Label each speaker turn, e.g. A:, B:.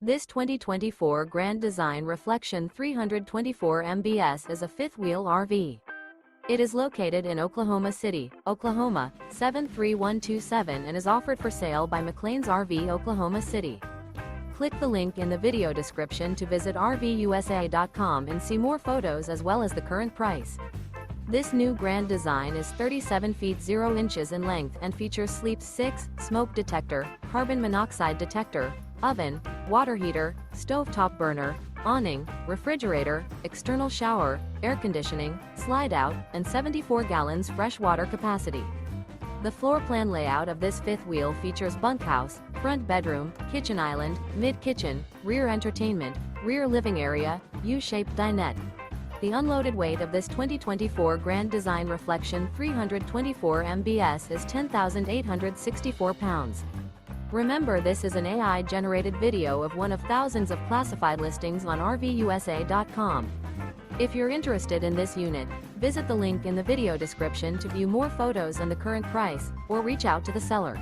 A: This 2024 Grand Design Reflection 324 MBS is a fifth-wheel RV. It is located in Oklahoma City, Oklahoma, 73127 and is offered for sale by McClain's RV Oklahoma City. Click the link in the video description to visit RVUSA.com and see more photos as well as the current price. This new Grand Design is 37 feet 0 inches in length and features Sleep 6, smoke detector, carbon monoxide detector, oven, water heater, stovetop burner, awning, refrigerator, external shower, air conditioning, slide-out, and 74 gallons fresh water capacity. The floor plan layout of this fifth wheel features bunkhouse, front bedroom, kitchen island, mid-kitchen, rear entertainment, rear living area, U-shaped dinette. The unloaded weight of this 2024 Grand Design Reflection 324 MBS is 10,864 pounds. Remember, this is an AI-generated video of one of thousands of classified listings on RVUSA.com. If you're interested in this unit, visit the link in the video description to view more photos and the current price, or reach out to the seller.